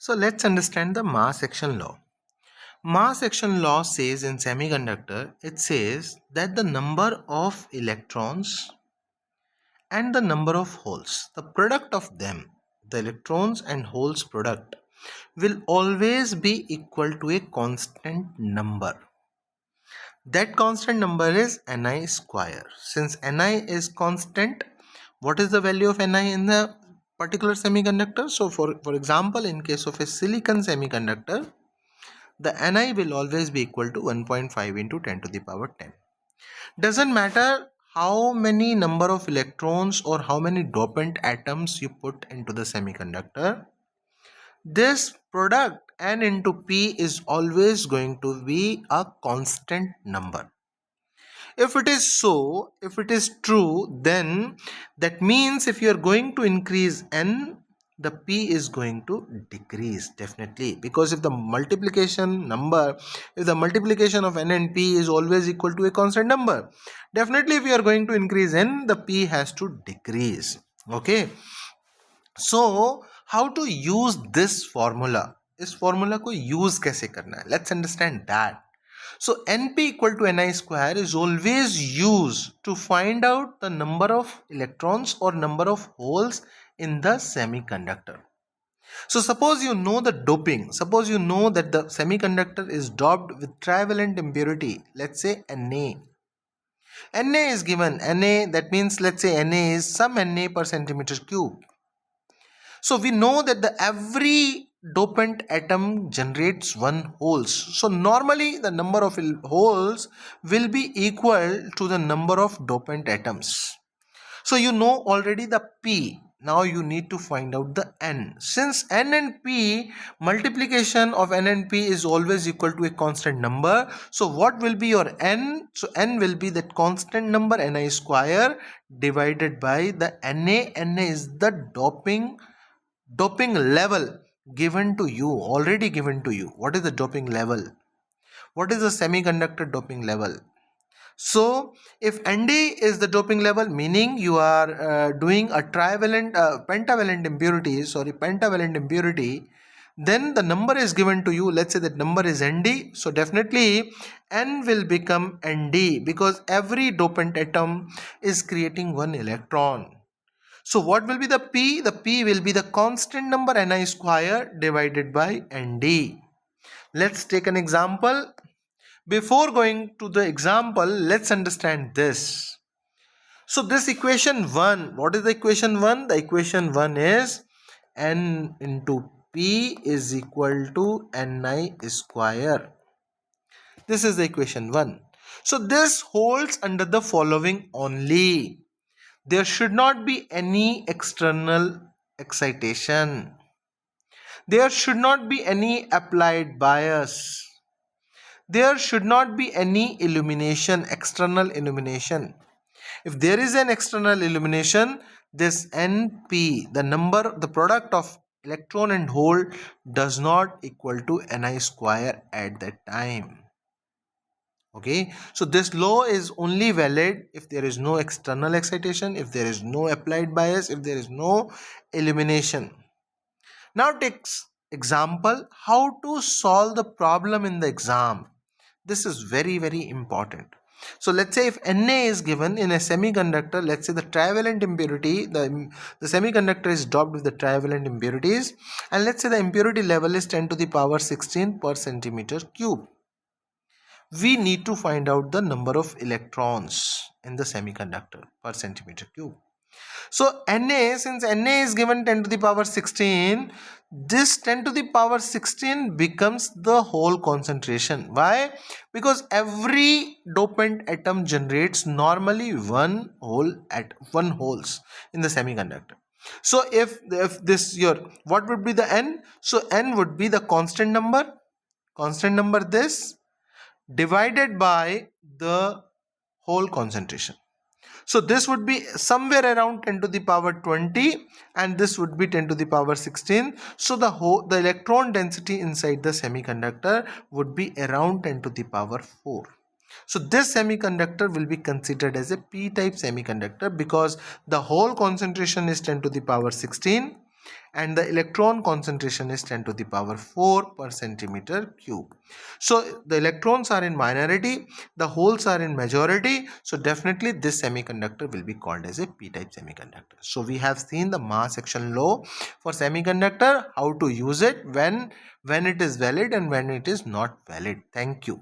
So let's understand the mass action law. Mass action law says in semiconductor, it says that the number of electrons and the number of holes, the product of them, the electrons and holes product, will always be equal to a constant number. That constant number is Ni square. Since Ni is constant, what is the value of Ni in the particular semiconductor? So for example, in case of a silicon semiconductor, the Ni will always be equal to 1.5 into 10 to the power 10. Doesn't matter how many number of electrons or how many dopant atoms you put into the semiconductor, this product N into P is always going to be a constant number. If it is so, if it is true, then that means if you are going to increase N, the P is going to decrease definitely, because if the multiplication of N and P is always equal to a constant number, definitely if you are going to increase N, the P has to decrease. Okay, so how to use this formula? इस formula को use कैसे करना है? Let's understand that. So Np equal to Ni square is always used to find out the number of electrons or number of holes in the semiconductor. So suppose you know the doping. Suppose you know that the semiconductor is doped with trivalent impurity. Let's say Na. Na is given. Na, that means let's say Na is some Na per centimeter cube. So we know that the every dopant atom generates one holes. So normally the number of holes will be equal to the number of dopant atoms. So you know already the P. Now you need to find out the N. Since N and P, multiplication of N and P is always equal to a constant number. So what will be your N? So N will be that constant number Ni square divided by the Na. Na is the doping level given to you, already given to you. What is the doping level? What is the semiconductor doping level? So if Nd is the doping level, meaning you are doing a pentavalent impurity, then the number is given to you. Let's say that number is Nd. So definitely N will become Nd, because every dopant atom is creating one electron. So what will be the P? The P will be the constant number Ni square divided by Nd. Let's take an example. Before going to the example, let's understand this. So this equation 1, what is the equation 1? The equation 1 is N into P is equal to Ni square. This is the equation 1. So this holds under the following only. There should not be any external excitation. There should not be any applied bias. There should not be any illumination, external illumination. If there is an external illumination, this Np, the product of electron and hole, does not equal to Ni square at that time. Okay, so this law is only valid if there is no external excitation, if there is no applied bias, if there is no illumination. Now take example, how to solve the problem in the exam. This is very important. So let's say if Na is given in a semiconductor, let's say the trivalent impurity, the semiconductor is doped with the trivalent impurities, and let's say the impurity level is 10 to the power 16 per centimeter cube. We need to find out the number of electrons in the semiconductor per centimeter cube. So Na, since Na is given 10 to the power 16, this 10 to the power 16 becomes the whole concentration. Why? Because every dopant atom generates normally one holes in the semiconductor. So if this your, what would be the N? So N would be the constant number this divided by the whole concentration. So this would be somewhere around 10 to the power 20, and this would be 10 to the power 16. So the electron density inside the semiconductor would be around 10 to the power 4. So this semiconductor will be considered as a p-type semiconductor because the whole concentration is 10 to the power 16 and the electron concentration is 10 to the power 4 per centimeter cube. So the electrons are in minority, the holes are in majority, so definitely this semiconductor will be called as a p-type semiconductor. So we have seen the mass action law for semiconductor, how to use it, when it is valid and when it is not valid. Thank you.